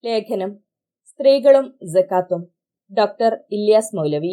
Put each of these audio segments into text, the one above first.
ലേഖനം സ്ത്രീകളും സക്കാത്തും. ഡോക്ടർ ഇല്യാസ് മൗലവി.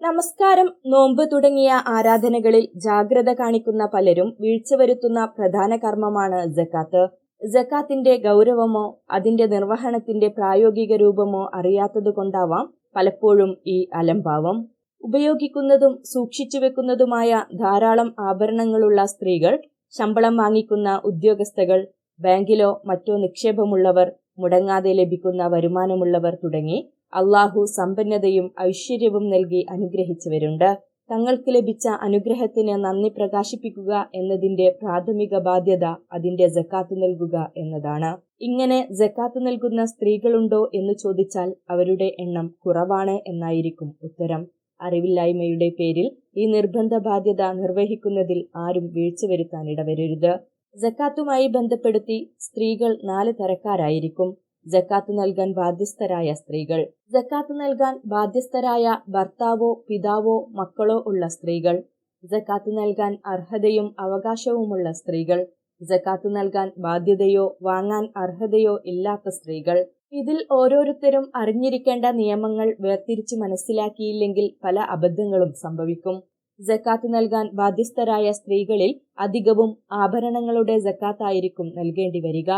നമസ്കാരം, നോമ്പ് തുടങ്ങിയ ആരാധനകളിൽ ജാഗ്രത കാണിക്കുന്ന പലരും വീഴ്ച വരുത്തുന്ന പ്രധാന കർമ്മമാണ് സക്കാത്ത്. സക്കാത്തിന്റെ ഗൗരവമോ അതിന്റെ നിർവഹണത്തിന്റെ പ്രായോഗിക രൂപമോ അറിയാത്തതുകൊണ്ടാവാം പലപ്പോഴും ഈ അലംഭാവം. ഉപയോഗിക്കുന്നതും സൂക്ഷിച്ചു വെക്കുന്നതുമായ ധാരാളം ആഭരണങ്ങളുള്ള സ്ത്രീകൾ, ശമ്പളം വാങ്ങിക്കുന്ന ഉദ്യോഗസ്ഥകൾ, ബാങ്കിലോ മറ്റോ നിക്ഷേപമുള്ളവർ, മുടങ്ങാതെ ലഭിക്കുന്ന വരുമാനമുള്ളവർ തുടങ്ങി അള്ളാഹു സമ്പന്നതയും ഐശ്വര്യവും നൽകി അനുഗ്രഹിച്ചവരുണ്ട്. തങ്ങൾക്ക് ലഭിച്ച അനുഗ്രഹത്തിന് നന്ദി പ്രകാശിപ്പിക്കുക എന്നതിന്റെ പ്രാഥമിക ബാധ്യത അതിന്റെ സക്കാത്ത് നൽകുക എന്നതാണ്. ഇങ്ങനെ സക്കാത്ത് നൽകുന്ന സ്ത്രീകളുണ്ടോ എന്ന് ചോദിച്ചാൽ അവരുടെ എണ്ണം കുറവാണ് എന്നായിരിക്കും ഉത്തരം. അറിവില്ലായ്മയുടെ പേരിൽ ഈ നിർബന്ധ ബാധ്യത നിർവഹിക്കുന്നതിൽ ആരും വീഴ്ച വരുത്താൻ ഇടവരരുത്. സക്കാത്തുമായി ബന്ധപ്പെടുത്തി സ്ത്രീകൾ 4 തരക്കാരായിരിക്കും. സക്കാത്ത് നൽകാൻ ബാധ്യസ്ഥരായ സ്ത്രീകൾ, സക്കാത്ത് നൽകാൻ ബാധ്യസ്ഥരായ ഭർത്താവോ പിതാവോ മക്കളോ ഉള്ള സ്ത്രീകൾ, സക്കാത്ത് നൽകാൻ അർഹതയും അവകാശവുമുള്ള സ്ത്രീകൾ, സക്കാത്ത് നൽകാൻ ബാധ്യതയോ വാങ്ങാൻ അർഹതയോ ഇല്ലാത്ത സ്ത്രീകൾ. ഇതിൽ ഓരോരുത്തരും അറിഞ്ഞിരിക്കേണ്ട നിയമങ്ങൾ വേർതിരിച്ചു മനസ്സിലാക്കിയില്ലെങ്കിൽ പല അബദ്ധങ്ങളും സംഭവിക്കും. സക്കാത്ത് നൽകാൻ ബാധ്യസ്ഥരായ സ്ത്രീകളിൽ അധികവും ആഭരണങ്ങളുടെ സക്കാത്തായിരിക്കും നൽകേണ്ടി വരിക.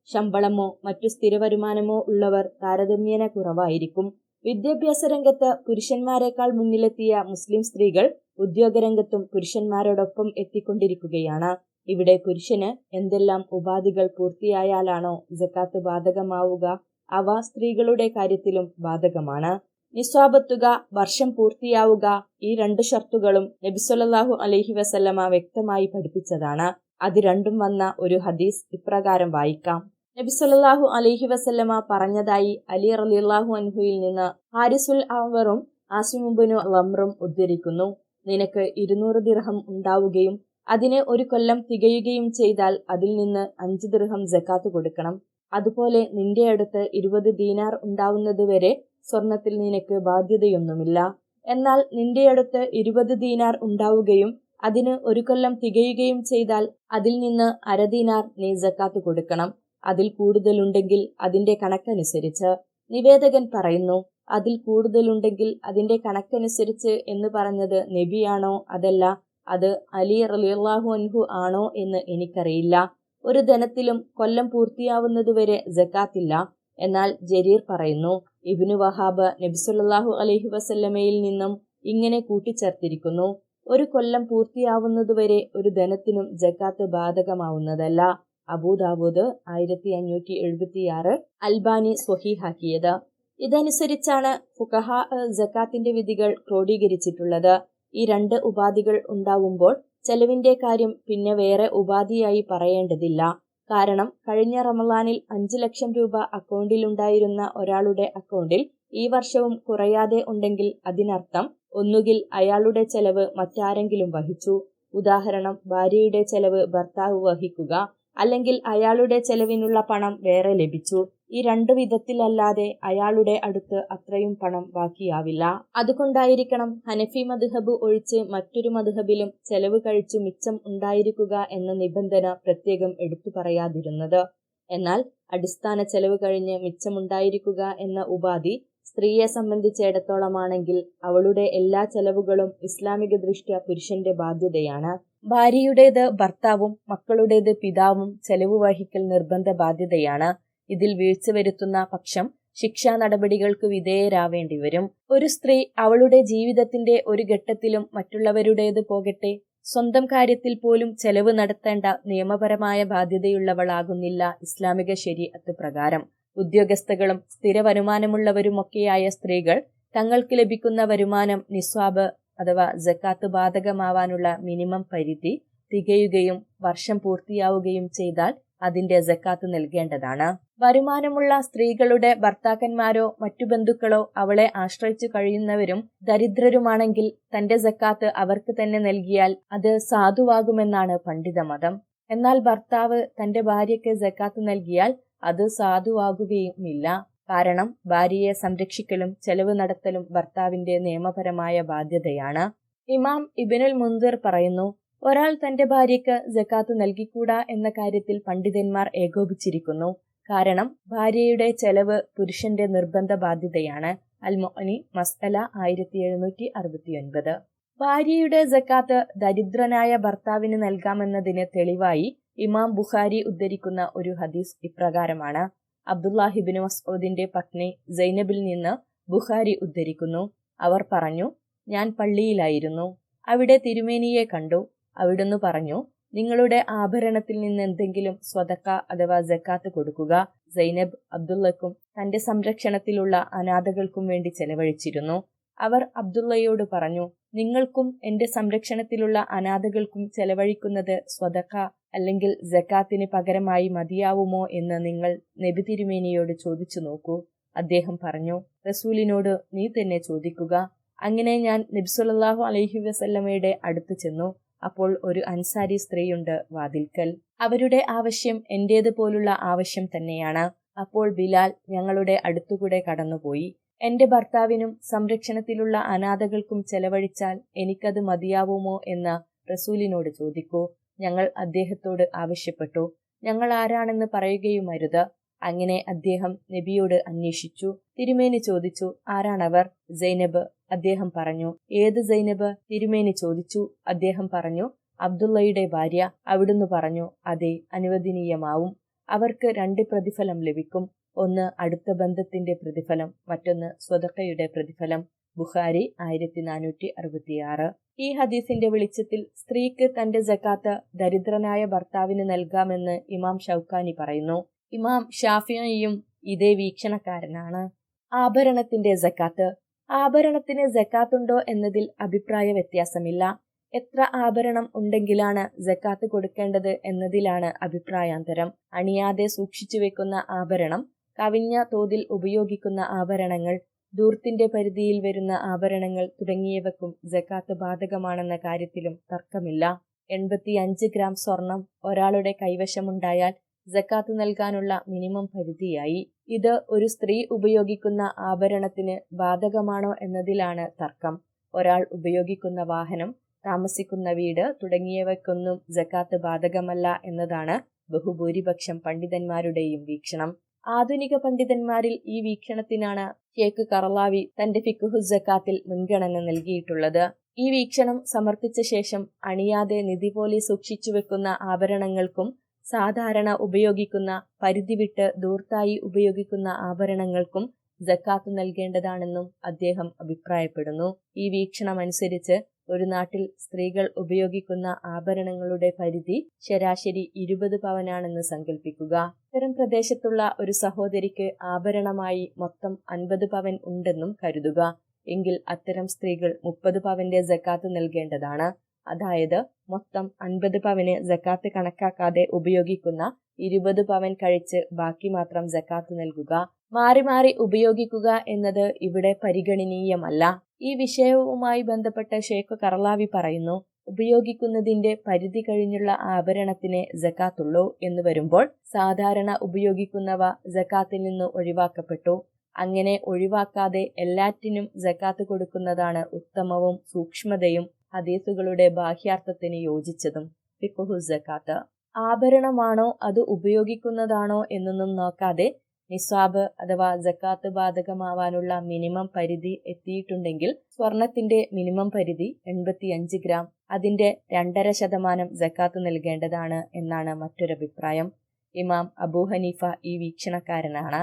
ശമ്പളമോ മറ്റു സ്ഥിര വരുമാനമോ ഉള്ളവർ താരതമ്യേന കുറവായിരിക്കും. വിദ്യാഭ്യാസ രംഗത്ത് പുരുഷന്മാരെക്കാൾ മുന്നിലെത്തിയ മുസ്ലിം സ്ത്രീകൾ ഉദ്യോഗരംഗത്തും പുരുഷന്മാരോടൊപ്പം എത്തിക്കൊണ്ടിരിക്കുകയാണ്. ഇവിടെ പുരുഷന് എന്തെല്ലാം ഉപാധികൾ പൂർത്തിയായാലാണോ സക്കാത്ത് ബാധകമാവുക, അവ സ്ത്രീകളുടെ കാര്യത്തിലും ബാധകമാണ്. നിസ്വാബത്തുക, വർഷം പൂർത്തിയാവുക, ഈ 2 ഷർത്തുകളും നബി സല്ലല്ലാഹു അലൈഹി വസല്ലമ വ്യക്തമായി പഠിപ്പിച്ചതാണ്. അത് രണ്ടും വന്ന ഒരു ഹദീസ് ഇപ്രകാരം വായിക്കാം. നബി സല്ലല്ലാഹു അലൈഹി വസല്ലമ പറഞ്ഞതായി അലി റളിയല്ലാഹു അൻഹുവിൽ നിന്ന് ഹാരിസുൽ അഅ്വറും ആസിം ഇബ്നു ലംറും ഉദ്ധരിക്കുന്നു. നിനക്ക് 200 ദിർഹം ഉണ്ടാവുകയും അതിന് 1 കൊല്ലം തികയുകയും ചെയ്താൽ അതിൽ നിന്ന് 5 ദിർഹം സക്കാത്ത് കൊടുക്കണം. അതുപോലെ നിന്റെ അടുത്ത് 20 ദീനാർ ഉണ്ടാവുന്നതുവരെ സ്വർണത്തിൽ നിനക്ക് ബാധ്യതയൊന്നുമില്ല. എന്നാൽ നിന്റെ അടുത്ത് 20 ദീനാർ ഉണ്ടാവുകയും അതിന് 1 കൊല്ലം തികയുകയും ചെയ്താൽ അതിൽ നിന്ന് 1/2 ദീനാർ നീ സക്കാത്ത് കൊടുക്കണം. അതിൽ കൂടുതലുണ്ടെങ്കിൽ അതിന്റെ കണക്കനുസരിച്ച്. നിവേദകൻ പറയുന്നു, അതിൽ കൂടുതലുണ്ടെങ്കിൽ അതിന്റെ കണക്കനുസരിച്ച് എന്ന് പറഞ്ഞത് നബിയാണോ അതല്ല അത് അലി റളിയല്ലാഹു അൻഹു ആണോ എന്ന് എനിക്കറിയില്ല. ഒരു ധനത്തിലും കൊല്ലം പൂർത്തിയാവുന്നതുവരെ സക്കാത്തില്ല. എന്നാൽ ജരീർ പറയുന്നു, ഇബ്നു വഹാബ് നബി സല്ലല്ലാഹു അലൈഹി വസല്ലമയിൽ നിന്നും ഇങ്ങനെ കൂട്ടിച്ചേർത്തിരിക്കുന്നു, 1 കൊല്ലം പൂർത്തിയാവുന്നതുവരെ ഒരു ധനത്തിനും സക്കാത്ത് ബാധകമാവുന്നതല്ല. അബൂദാവൂദ് 1576, അൽബാനി സ്വഹീഹാക്കിയത്. ഇതനുസരിച്ചാണ് ഫുഖഹാ സക്കാത്തിന്റെ വിധികൾ ക്രോഡീകരിച്ചിട്ടുള്ളത്. ഈ 2 ഉപാധികൾ ഉണ്ടാവുമ്പോൾ ചെലവിന്റെ കാര്യം പിന്നെ വേറെ ഉപാധിയായി പറയേണ്ടതില്ല. കാരണം കഴിഞ്ഞ റമളാനിൽ 5 ലക്ഷം രൂപ അക്കൗണ്ടിലുണ്ടായിരുന്ന ഒരാളുടെ അക്കൗണ്ടിൽ ഈ വർഷവും കുറയാതെ ഉണ്ടെങ്കിൽ അതിനർത്ഥം ഒന്നുകിൽ അയാളുടെ ചെലവ് മറ്റാരെങ്കിലും വഹിച്ചു, ഉദാഹരണം ഭാര്യയുടെ ചെലവ് ഭർത്താവ് വഹിക്കുക, അല്ലെങ്കിൽ അയാളുടെ ചെലവിനുള്ള പണം വേറെ ലഭിച്ചു. ഈ 2 വിധത്തിലല്ലാതെ അയാളുടെ അടുത്ത് അത്രയും പണം ബാക്കിയാവില്ല. അതുകൊണ്ടായിരിക്കണം ഹനഫി മദ്ഹബ് ഒഴിച്ച് മറ്റൊരു മദ്ഹബിലും ചെലവ് കഴിച്ചു മിച്ചം ഉണ്ടായിരിക്കുക എന്ന നിബന്ധന പ്രത്യേകം എടുത്തു പറയാതിരുന്നത്. എന്നാൽ അടിസ്ഥാന ചെലവ് കഴിഞ്ഞ് മിച്ചമുണ്ടായിരിക്കുക എന്ന ഉപാധി സ്ത്രീയെ സംബന്ധിച്ചിടത്തോളമാണെങ്കിൽ അവളുടെ എല്ലാ ചെലവുകളും ഇസ്ലാമിക ദൃഷ്ട്യാ പുരുഷന്റെ ബാധ്യതയാണ്. ഭാര്യയുടേത് ഭർത്താവും മക്കളുടേത് പിതാവും ചെലവ് വഹിക്കൽ നിർബന്ധ ബാധ്യതയാണ്. ഇതിൽ വീഴ്ച വരുത്തുന്ന പക്ഷം ശിക്ഷാ നടപടികൾക്ക് വിധേയരാവേണ്ടി വരും. ഒരു സ്ത്രീ അവളുടെ ജീവിതത്തിന്റെ ഒരു ഘട്ടത്തിലും മറ്റുള്ളവരുടേത് പോകട്ടെ സ്വന്തം കാര്യത്തിൽ പോലും ചെലവ് നടത്തേണ്ട നിയമപരമായ ബാധ്യതയുള്ളവളാകുന്നില്ല ഇസ്ലാമിക ശരീഅത്ത് പ്രകാരം. ഉദ്യോഗസ്ഥകളും സ്ഥിര വരുമാനമുള്ളവരുമൊക്കെയായ സ്ത്രീകൾ തങ്ങൾക്ക് ലഭിക്കുന്ന വരുമാനം നിസ്വാബ് അഥവാ സക്കാത്ത് ബാധകമാവാനുള്ള മിനിമം പരിധി തികയുകയും വർഷം പൂർത്തിയാവുകയും ചെയ്താൽ അതിന്റെ സക്കാത്ത് നൽകേണ്ടതാണ്. വരുമാനമുള്ള സ്ത്രീകളുടെ ഭർത്താക്കന്മാരോ മറ്റു ബന്ധുക്കളോ അവളെ ആശ്രയിച്ചു കഴിയുന്നവരും ദരിദ്രരുമാണെങ്കിൽ തന്റെ സക്കാത്ത് അവർക്ക് തന്നെ നൽകിയാൽ അത് സാധുവാകുമെന്നാണ് പണ്ഡിതമതം. എന്നാൽ ഭർത്താവ് തന്റെ ഭാര്യയ്ക്ക് സക്കാത്ത് നൽകിയാൽ അത് സാധുവാകുകയുമില്ല. കാരണം ഭാര്യയെ സംരക്ഷിക്കലും ചെലവ് നടത്തലും ഭർത്താവിന്റെ നിയമപരമായ ബാധ്യതയാണ്. ഇമാം ഇബ്നുൽ മുൻദിർ പറയുന്നു, ഒരാൾ തന്റെ ഭാര്യയ്ക്ക് സക്കാത്ത് നൽകിക്കൂടാ എന്ന കാര്യത്തിൽ പണ്ഡിതന്മാർ ഏകോപിച്ചിരിക്കുന്നു. കാരണം ഭാര്യയുടെ ചെലവ് പുരുഷന്റെ നിർബന്ധ ബാധ്യതയാണ്. അൽ-മുഅ്നി മസ്അല 1769. ഭാര്യയുടെ സക്കാത്ത് ദരിദ്രനായ ഭർത്താവിന് നൽകാമെന്നതിന് തെളിവായി ഇമാം ബുഖാരി ഉദ്ധരിക്കുന്ന ഒരു ഹദീസ് ഇപ്രകാരമാണ്. അബ്ദുല്ലാഹിബ്നു മസ്ഊദിന്റെ പത്നി സൈനബിൽ നിന്ന് ബുഖാരി ഉദ്ധരിക്കുന്നു. അവർ പറഞ്ഞു, ഞാൻ പള്ളിയിലായിരുന്നു. അവിടെ തിരുമേനിയെ കണ്ടു. അവിടുന്ന് പറഞ്ഞു, നിങ്ങളുടെ ആഭരണത്തിൽ നിന്ന് എന്തെങ്കിലും സ്വതക്ക അഥവാ സക്കാത്ത് കൊടുക്കുക. സൈനബ് അബ്ദുള്ളക്കും തന്റെ സംരക്ഷണത്തിലുള്ള അനാഥകൾക്കും വേണ്ടി ചെലവഴിച്ചിരുന്നു. അവർ അബ്ദുള്ളയോട് പറഞ്ഞു, നിങ്ങൾക്കും എന്റെ സംരക്ഷണത്തിലുള്ള അനാഥകൾക്കും ചെലവഴിക്കുന്നത് സ്വതക്ക അല്ലെങ്കിൽ സക്കാത്തിന് പകരമായി മതിയാവുമോ എന്ന് നിങ്ങൾ നബി തിരുമേനിയോട് ചോദിച്ചു നോക്കൂ. അദ്ദേഹം പറഞ്ഞു, റസൂലിനോട് നീ തന്നെ ചോദിക്കുക. അങ്ങനെ ഞാൻ നബി സല്ലല്ലാഹു അലൈഹി വസല്ലമയുടെ അടുത്ത് ചെന്നു. അപ്പോൾ ഒരു അൻസാരി സ്ത്രീയുണ്ട് വാതിൽക്കൽ. അവരുടെ ആവശ്യം എന്റേതുപോലുള്ള ആവശ്യം തന്നെയാണ്. അപ്പോൾ ബിലാൽ ഞങ്ങളുടെ അടുത്തുകൂടെ കടന്നുപോയി. എന്റെ ഭർത്താവിനും സംരക്ഷണത്തിലുള്ള അനാഥകൾക്കും ചെലവഴിച്ചാൽ എനിക്കത് മതിയാവുമോ എന്ന് റസൂലിനോട് ചോദിക്കൂ. ഞങ്ങൾ അദ്ദേഹത്തോട് ആവശ്യപ്പെട്ടു, ഞങ്ങൾ ആരാണെന്ന് പറയുകയുമരുത്. അങ്ങനെ അദ്ദേഹം നബിയോട് അന്വേഷിച്ചു. തിരുമേനി ചോദിച്ചു, ആരാണവർ? സൈനബ്. അദ്ദേഹം പറഞ്ഞു, ഏത് സൈനബ്? തിരുമേനി ചോദിച്ചു. അദ്ദേഹം പറഞ്ഞു, അബ്ദുള്ളയുടെ ഭാര്യ. അവിടുന്ന് പറഞ്ഞു, അതെ, അനുവദനീയമാവും. അവർക്ക് 2 പ്രതിഫലം ലഭിക്കും. ഒന്ന് അടുത്ത ബന്ധത്തിന്റെ പ്രതിഫലം, മറ്റൊന്ന് സ്വതക്കയുടെ പ്രതിഫലം. ബുഖാരി 1466. ഈ ഹദീസിന്റെ വെളിച്ചത്തിൽ സ്ത്രീക്ക് തന്റെ സക്കാത്ത് ദരിദ്രനായ ഭർത്താവിന് നൽകാമെന്ന് ഇമാം ഷൗക്കാനി പറയുന്നു. ഇമാം ഷാഫിഈയും ഇതേ വീക്ഷണക്കാരനാണ്. ആഭരണത്തിന്റെ സക്കാത്ത്. ആഭരണത്തിന് സക്കാത്തുണ്ടോ എന്നതിൽ അഭിപ്രായ വ്യത്യാസമില്ല. എത്ര ആഭരണം ഉണ്ടെങ്കിലാണ് സക്കാത്ത് കൊടുക്കേണ്ടത് എന്നതിലാണ് അഭിപ്രായാന്തരം. അണിയാതെ സൂക്ഷിച്ചു വെക്കുന്ന ആഭരണം, കവിഞ്ഞ തോതിൽ ഉപയോഗിക്കുന്ന ആഭരണങ്ങൾ, ധൂർത്തിന്റെ പരിധിയിൽ വരുന്ന ആഭരണങ്ങൾ തുടങ്ങിയവക്കും സക്കാത്ത് ബാധകമാണെന്ന കാര്യത്തിലും തർക്കമില്ല. 85 ഗ്രാം സ്വർണം ഒരാളുടെ കൈവശമുണ്ടായാൽ സക്കാത്ത് നൽകാനുള്ള മിനിമം പരിധിയായി. ഇത് ഒരു സ്ത്രീ ഉപയോഗിക്കുന്ന ആഭരണത്തിന് ബാധകമാണോ എന്നതിലാണ് തർക്കം. ഒരാൾ ഉപയോഗിക്കുന്ന വാഹനം, താമസിക്കുന്ന വീട് തുടങ്ങിയവയ്ക്കൊന്നും സക്കാത്ത് ബാധകമല്ല എന്നതാണ് ബഹുഭൂരിപക്ഷം പണ്ഡിതന്മാരുടെയും വീക്ഷണം. ആധുനിക പണ്ഡിതന്മാരിൽ ഈ വീക്ഷണത്തിനാണ് ഷേഖ് കറളാവി തന്റെ ഫിഖ്ഹു സക്കാത്തിൽ മുൻഗണന നൽകിയിട്ടുള്ളത്. ഈ വീക്ഷണം സമർത്ഥിച്ച ശേഷം അണിയാതെ നിധി പോലെ സൂക്ഷിച്ചു വെക്കുന്ന ആഭരണങ്ങൾക്കും സാധാരണ ഉപയോഗിക്കുന്ന പരിധി വിട്ട് ധൂർത്തായി ഉപയോഗിക്കുന്ന ആഭരണങ്ങൾക്കും സക്കാത്ത് നൽകേണ്ടതാണെന്നും അദ്ദേഹം അഭിപ്രായപ്പെടുന്നു. ഈ വീക്ഷണമനുസരിച്ച് ഒരു നാട്ടിൽ സ്ത്രീകൾ ഉപയോഗിക്കുന്ന ആഭരണങ്ങളുടെ പരിധി ശരാശരി 20 പവനാണെന്ന് സങ്കല്പിക്കുക. ഇത്തരം പ്രദേശത്തുള്ള ഒരു സഹോദരിക്ക് ആഭരണമായി മൊത്തം 50 പവൻ ഉണ്ടെന്നും കരുതുക. എങ്കിൽ അത്തരം സ്ത്രീകൾ 30 പവന്റെ സക്കാത്ത് നൽകേണ്ടതാണ്. അതായത് മൊത്തം 50 പവന് സക്കാത്ത് കണക്കാക്കാതെ ഉപയോഗിക്കുന്ന 20 പവൻ കഴിച്ച് ബാക്കി മാത്രം സക്കാത്ത് നൽകുക. മാറി മാറി ഉപയോഗിക്കുക എന്നത് ഇവിടെ പരിഗണനീയമല്ല. ഈ വിഷയവുമായി ബന്ധപ്പെട്ട ഷേഖ് കറളാവി പറയുന്നു, ഉപയോഗിക്കുന്നതിന്റെ പരിധി കഴിഞ്ഞുള്ള ആഭരണത്തിന് സക്കാത്തുള്ളൂ എന്ന് വരുമ്പോൾ സാധാരണ ഉപയോഗിക്കുന്നവ സക്കാത്തിൽ നിന്ന് ഒഴിവാക്കപ്പെട്ടു. അങ്ങനെ ഒഴിവാക്കാതെ എല്ലാറ്റിനും സക്കാത്ത് കൊടുക്കുന്നതാണ് ഉത്തമവും സൂക്ഷ്മതയും ഹദീസുകളുടെ ബാഹ്യാർത്ഥത്തിന് യോജിച്ചതും. ഫിഖ്ഹു സക്കാത്ത്. ആഭരണമാണോ അത് ഉപയോഗിക്കുന്നതാണോ എന്നൊന്നും നോക്കാതെ നിസ്വാബ് അഥവാ സക്കാത്ത് ബാധകമാവാനുള്ള മിനിമം പരിധി എത്തിയിട്ടുണ്ടെങ്കിൽ സ്വർണത്തിന്റെ മിനിമം പരിധി 85 ഗ്രാം, അതിന്റെ 2.5% സക്കാത്ത് നൽകേണ്ടതാണ് എന്നാണ് മറ്റൊരഭിപ്രായം. ഇമാം അബൂ ഹനീഫ ഈ വീക്ഷണക്കാരനാണ്.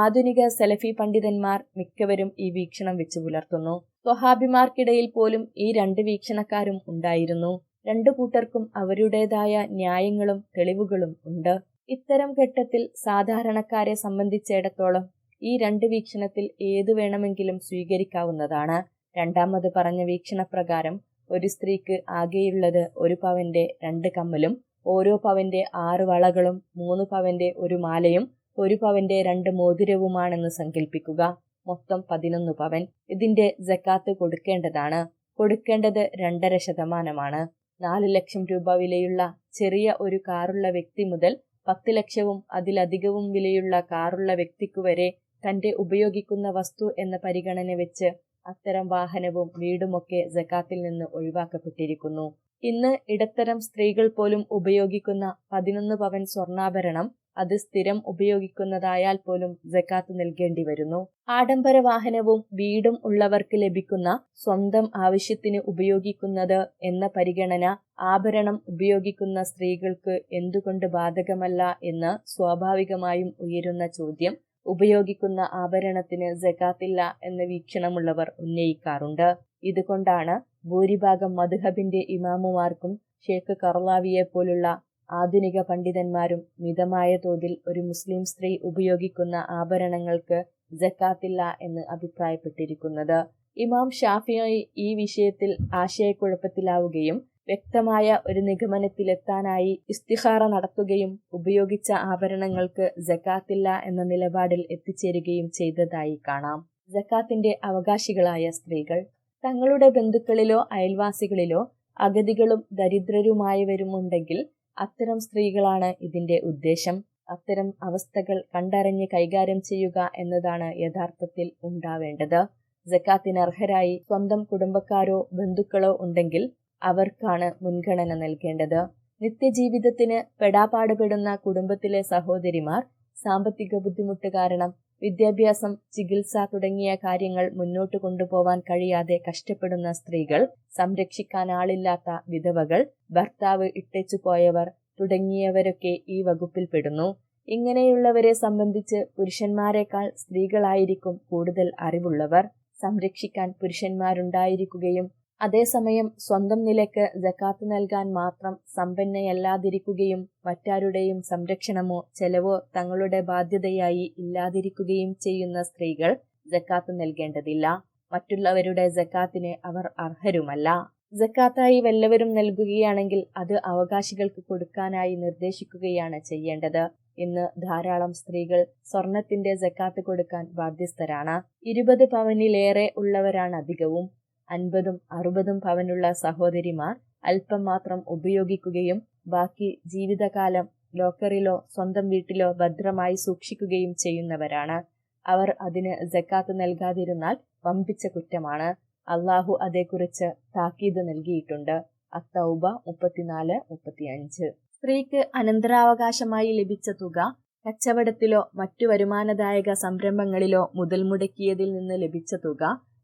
ആധുനിക സലഫി പണ്ഡിതന്മാർ മിക്കവരും ഈ വീക്ഷണം വെച്ച് പുലർത്തുന്നു. സ്വഹാബിമാർക്കിടയിൽ പോലും ഈ 2 വീക്ഷണക്കാരും ഉണ്ടായിരുന്നു. 2 കൂട്ടർക്കും അവരുടേതായ ന്യായങ്ങളും തെളിവുകളും ഉണ്ട്. ഇത്തരം ഘട്ടത്തിൽ സാധാരണക്കാരെ സംബന്ധിച്ചിടത്തോളം ഈ 2 വീക്ഷണത്തിൽ ഏതു വേണമെങ്കിലും സ്വീകരിക്കാവുന്നതാണ്. രണ്ടാമത് പറഞ്ഞ വീക്ഷണപ്രകാരം ഒരു സ്ത്രീക്ക് ആകെയുള്ളത് 1 പവന്റെ 2 കമ്മലും, ഓരോ പവന്റെ 6 വളകളും, 3 പവന്റെ 1 മാലയും, 1 പവന്റെ 2 മോതിരവുമാണെന്ന് സങ്കല്പിക്കുക. മൊത്തം 11 പവൻ. ഇതിന്റെ സക്കാത്ത് കൊടുക്കേണ്ടതാണ്. കൊടുക്കേണ്ടത് 2.5%. 4 ലക്ഷം രൂപ വിലയുള്ള ചെറിയ ഒരു കാറുള്ള വ്യക്തി മുതൽ 10 ലക്ഷവും അതിലധികവും വിലയുള്ള കാറുള്ള വ്യക്തിക്കു വരെ തന്റെ ഉപയോഗിക്കുന്ന വസ്തു എന്ന പരിഗണന വെച്ച് അത്തരം വാഹനവും വീടുമൊക്കെ സക്കാത്തിൽ നിന്ന് ഒഴിവാക്കപ്പെട്ടിരിക്കുന്നു. ഇന്ന് ഇടത്തരം സ്ത്രീകൾ പോലും ഉപയോഗിക്കുന്ന 11 പവൻ സ്വർണ്ണാഭരണം അത് സ്ഥിരം ഉപയോഗിക്കുന്നതായാൽ പോലും സക്കാത്ത് നൽകേണ്ടി വരുന്നു. ആഡംബര വാഹനവും വീടും ഉള്ളവർക്ക് ലഭിക്കുന്ന സ്വന്തം ആവശ്യത്തിന് ഉപയോഗിക്കുന്നത് എന്ന പരിഗണന ആഭരണം ഉപയോഗിക്കുന്ന സ്ത്രീകൾക്ക് എന്തുകൊണ്ട് ബാധകമല്ല എന്ന് സ്വാഭാവികമായും ഉയരുന്ന ചോദ്യം ഉപയോഗിക്കുന്ന ആഭരണത്തിന് സക്കാത്തില്ല എന്ന വീക്ഷണമുള്ളവർ ഉന്നയിക്കാറുണ്ട്. ഇതുകൊണ്ടാണ് ഭൂരിഭാഗം മദ്ഹബിന്റെ ഇമാമുമാർക്കും ഷേഖ് കർലാവിയെ പോലുള്ള ആധുനിക പണ്ഡിതന്മാരും മിതമായ തോതിൽ ഒരു മുസ്ലിം സ്ത്രീ ഉപയോഗിക്കുന്ന ആഭരണങ്ങൾക്ക് സക്കാത്തില്ല എന്ന് അഭിപ്രായപ്പെട്ടിരിക്കുന്നത്. ഇമാം ഷാഫിഈ ഈ വിഷയത്തിൽ ആശയക്കുഴപ്പത്തിലാവുകയും വ്യക്തമായ ഒരു നിഗമനത്തിലെത്താനായി ഇസ്തിഖാറ നടത്തുകയും ഉപയോഗിച്ച ആഭരണങ്ങൾക്ക് സക്കാത്തില്ല എന്ന നിലപാടിൽ എത്തിച്ചേരുകയും ചെയ്തതായി കാണാം. സക്കാത്തിന്റെ അവകാശികളായ സ്ത്രീകൾ തങ്ങളുടെ ബന്ധുക്കളിലോ അയൽവാസികളിലോ അഗതികളും ദരിദ്രരുമായവരുമുണ്ടെങ്കിൽ അത്തരം സ്ത്രീകളാണ് ഇതിന്റെ ഉദ്ദേശം. അത്തരം അവസ്ഥകൾ കണ്ടറിഞ്ഞ് കൈകാര്യം ചെയ്യുക എന്നതാണ് യഥാർത്ഥത്തിൽ ഉണ്ടാവേണ്ടത്. സക്കാത്തിന് അർഹരായി സ്വന്തം കുടുംബക്കാരോ ബന്ധുക്കളോ ഉണ്ടെങ്കിൽ അവർക്കാണ് മുൻഗണന നൽകേണ്ടത്. നിത്യജീവിതത്തിന് പെടാപ്പാടുപെടുന്ന കുടുംബത്തിലെ സഹോദരിമാർ സാമ്പത്തിക ബുദ്ധിമുട്ട് കാരണം വിദ്യാഭ്യാസം, ചികിത്സ തുടങ്ങിയ കാര്യങ്ങൾ മുന്നോട്ട് കൊണ്ടുപോവാൻ കഴിയാതെ കഷ്ടപ്പെടുന്ന സ്ത്രീകൾ, സംരക്ഷിക്കാൻ ആളില്ലാത്ത വിധവകൾ, ഭർത്താവ് ഇട്ടേച്ചു പോയവർ തുടങ്ങിയവരൊക്കെ ഈ വകുപ്പിൽപ്പെടുന്നു. ഇങ്ങനെയുള്ളവരെ സംബന്ധിച്ച് പുരുഷന്മാരെക്കാൾ സ്ത്രീകളായിരിക്കും കൂടുതൽ അറിവുള്ളവർ. സംരക്ഷിക്കാൻ പുരുഷന്മാരുണ്ടായിരിക്കുകയും അതേസമയം സ്വന്തം നിലയ്ക്ക് സക്കാത്ത് നൽകാൻ മാത്രം സമ്പന്നയല്ലാതിരിക്കുകയും മറ്റാരുടെയും സംരക്ഷണമോ ചെലവോ തങ്ങളുടെ ബാധ്യതയായി ഇല്ലാതിരിക്കുകയും ചെയ്യുന്ന സ്ത്രീകൾ സക്കാത്ത് നൽകേണ്ടതില്ല. മറ്റുള്ളവരുടെ സക്കാത്തിന് അവർ അർഹരുമല്ല. സക്കാത്തായി വല്ലവരും നൽകുകയാണെങ്കിൽ അത് അവകാശികൾക്ക് കൊടുക്കാനായി നിർദ്ദേശിക്കുകയാണ് ചെയ്യേണ്ടത്. ഇന്ന് ധാരാളം സ്ത്രീകൾ സ്വർണത്തിന്റെ സക്കാത്ത് കൊടുക്കാൻ ബാധ്യസ്ഥരാണ്. 20 പവനിലേറെ ഉള്ളവരാണ് അധികവും. 50-60 പവനുള്ള സഹോദരിമാർ അല്പം മാത്രം ഉപയോഗിക്കുകയും ബാക്കി ജീവിതകാലം ലോക്കറിലോ സ്വന്തം വീട്ടിലോ ഭദ്രമായി സൂക്ഷിക്കുകയും ചെയ്യുന്നവരാണ്. അവർ അതിന് സക്കാത്ത് നൽകാതിരുന്നാൽ വമ്പിച്ച കുറ്റമാണ്. അള്ളാഹു അതേക്കുറിച്ച് താക്കീത് നൽകിയിട്ടുണ്ട്. അത്തൗബ 34-35. സ്ത്രീക്ക് അനന്തരാവകാശമായി ലഭിച്ച തുക കച്ചവടത്തിലോ മറ്റു വരുമാനദായക സംരംഭങ്ങളിലോ മുതൽ മുടക്കിയതിൽ നിന്ന് ലഭിച്ച തുക,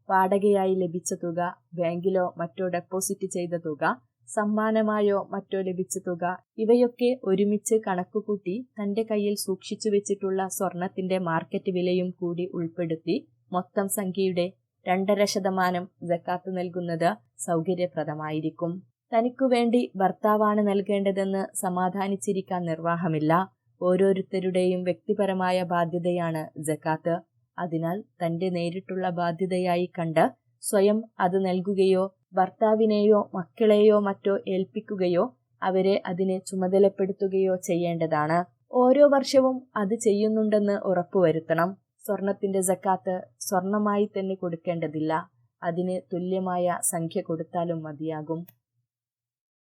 വാടകയായി ലഭിച്ച തുക, ബാങ്കിലോ മറ്റോ ഡെപ്പോസിറ്റ് ചെയ്ത തുക, സമ്മാനമായോ മറ്റോ ലഭിച്ച തുക, ഇവയൊക്കെ ഒരുമിച്ച് കണക്കുകൂട്ടി തന്റെ കയ്യിൽ സൂക്ഷിച്ചു വെച്ചിട്ടുള്ള സ്വർണത്തിന്റെ മാർക്കറ്റ് വിലയും കൂടി ഉൾപ്പെടുത്തി മൊത്തം സംഖ്യയുടെ 2.5% സക്കാത്ത് നൽകുന്നത് സൗകര്യപ്രദമായിരിക്കും. തനിക്കു വേണ്ടി ഭർത്താവാണ് നൽകേണ്ടതെന്ന് സമാധാനിച്ചിരിക്കാൻ നിർവാഹമില്ല. ഓരോരുത്തരുടെയും വ്യക്തിപരമായ ബാധ്യതയാണ് സക്കാത്ത്. അതിനാൽ തന്റെ നേരിട്ടുള്ള ബാധ്യതയായി കണ്ട് സ്വയം അത് നൽകുകയോ ഭർത്താവിനെയോ മക്കളെയോ മറ്റോ ഏൽപ്പിക്കുകയോ അവരെ അതിനെ ചുമതലപ്പെടുത്തുകയോ ചെയ്യേണ്ടതാണ്. ഓരോ വർഷവും അത് ചെയ്യുന്നുണ്ടെന്ന് ഉറപ്പുവരുത്തണം. സ്വർണത്തിന്റെ സക്കാത്ത് സ്വർണമായി തന്നെ കൊടുക്കേണ്ടതില്ല. അതിന് തുല്യമായ സംഖ്യ കൊടുത്താലും മതിയാകും.